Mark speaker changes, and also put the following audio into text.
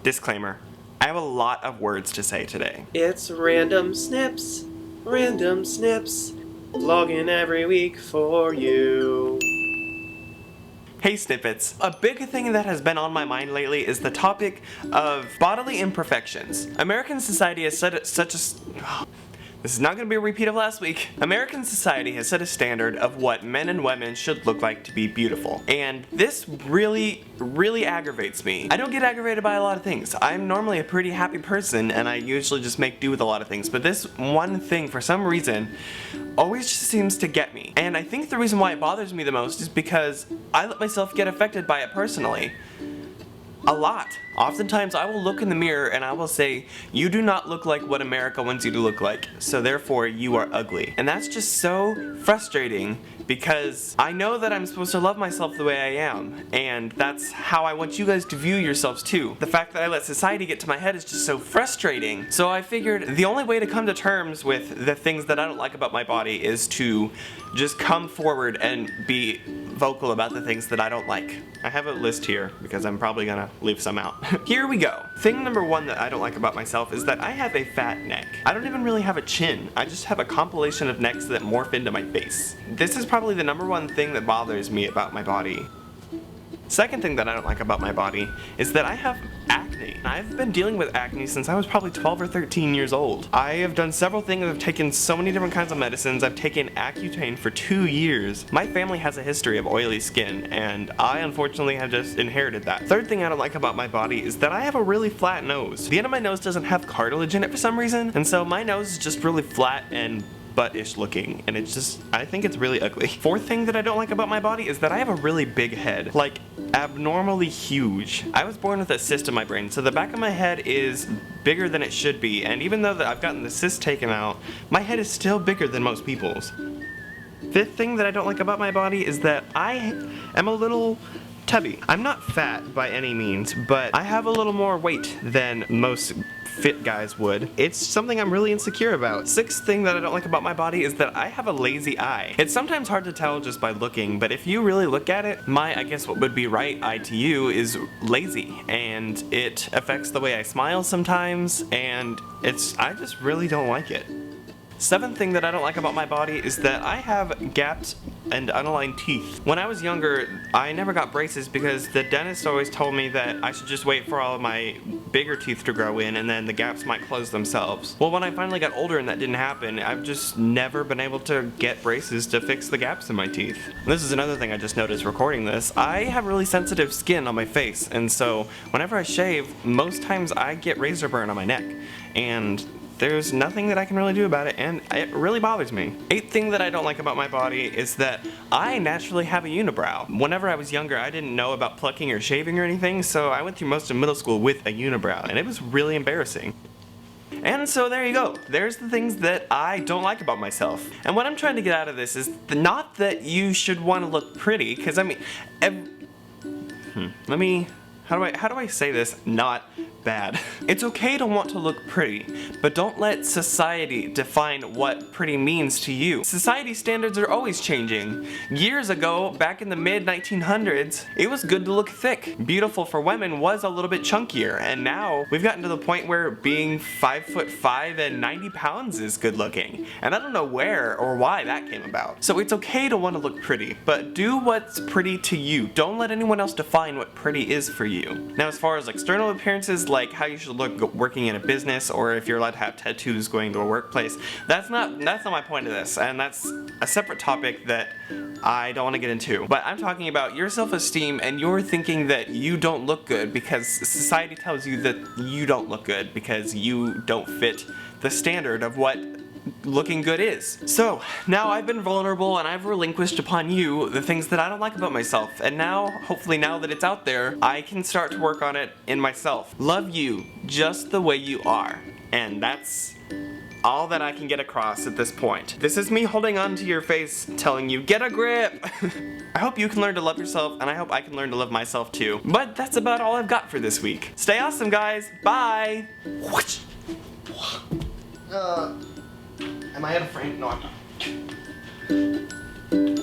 Speaker 1: Disclaimer, I have a lot of words to say today.
Speaker 2: It's random snips, vlogging every week for you.
Speaker 1: Hey Snippets! A big thing that has been on my mind lately is the topic of bodily imperfections. American society has set such a... This is not going to be a repeat of last week. American society has set a standard of what men and women should look like to be beautiful. And this really aggravates me. I don't get aggravated by a lot of things. I'm normally a pretty happy person and I usually just make do with a lot of things. But this one thing, for some reason, always just seems to get me. And I think the reason why it bothers me the most is because I let myself get affected by it personally. A lot. Oftentimes I will look in the mirror and I will say, you do not look like what America wants you to look like, so therefore you are ugly. And that's just so frustrating because I know that I'm supposed to love myself the way I am, and that's how I want you guys to view yourselves too. The fact that I let society get to my head is just so frustrating. So I figured the only way to come to terms with the things that I don't like about my body is to just come forward and be vocal about the things that I don't like. I have a list here because I'm probably gonna leave some out. Here we go. Thing number one that I don't like about myself is that I have a fat neck. I don't even really have a chin. I just have a compilation of necks that morph into my face. This is probably the number one thing that bothers me about my body. Second thing that I don't like about my body is that I have acne. I've been dealing with acne since I was probably 12 or 13 years old. I have done several things. I've taken so many different kinds of medicines. I've taken Accutane for 2 years. My family has a history of oily skin, and I unfortunately have just inherited that. Third thing I don't like about my body is that I have a really flat nose. The end of my nose doesn't have cartilage in it for some reason, and so my nose is just really flat and butt-ish looking, and it's just, I think it's really ugly. Fourth thing that I don't like about my body is that I have a really big head, like abnormally huge. I was born with a cyst in my brain, so the back of my head is bigger than it should be, and even though that I've gotten the cyst taken out, my head is still bigger than most people's. Fifth thing that I don't like about my body is that I am a little tubby. I'm not fat by any means, but I have a little more weight than most fit guys would. It's something I'm really insecure about. Sixth thing that I don't like about my body is that I have a lazy eye. It's sometimes hard to tell just by looking, but if you really look at it, I guess what would be right eye to you is lazy, and it affects the way I smile sometimes, and I just really don't like it. Seventh thing that I don't like about my body is that I have gapped and unaligned teeth. When I was younger, I never got braces because the dentist always told me that I should just wait for all of my bigger teeth to grow in and then the gaps might close themselves. Well, when I finally got older and that didn't happen, I've just never been able to get braces to fix the gaps in my teeth. This is another thing I just noticed recording this. I have really sensitive skin on my face, and so whenever I shave, most times I get razor burn on my neck. And there's nothing that I can really do about it, and it really bothers me. Eighth thing that I don't like about my body is that I naturally have a unibrow. Whenever I was younger, I didn't know about plucking or shaving or anything, so I went through most of middle school with a unibrow, and it was really embarrassing. And so there you go. There's the things that I don't like about myself. And what I'm trying to get out of this is not that you should want to look pretty, because I mean, how do I say this not bad? It's okay to want to look pretty, but don't let society define what pretty means to you. Society standards are always changing. Years ago, back in the mid-1900s, it was good to look thick. Beautiful for women was a little bit chunkier, and now we've gotten to the point where being 5'5" and 90 pounds is good looking. And I don't know where or why that came about. So it's okay to want to look pretty, but do what's pretty to you. Don't let anyone else define what pretty is for you. Now, as far as external appearances, like how you should look working in a business, or if you're allowed to have tattoos going to a workplace, that's not my point of this, and that's a separate topic that I don't want to get into. But I'm talking about your self-esteem, and you're thinking that you don't look good because society tells you that you don't look good because you don't fit the standard of what looking good is. So, now I've been vulnerable and I've relinquished upon you the things that I don't like about myself, and now, hopefully now that it's out there, I can start to work on it in myself. Love you just the way you are, and that's all that I can get across at this point. This is me holding on to your face, telling you, get a grip! I hope you can learn to love yourself, and I hope I can learn to love myself too. But that's about all I've got for this week. Stay awesome, guys! Bye! Am I out of frame? No, I'm not.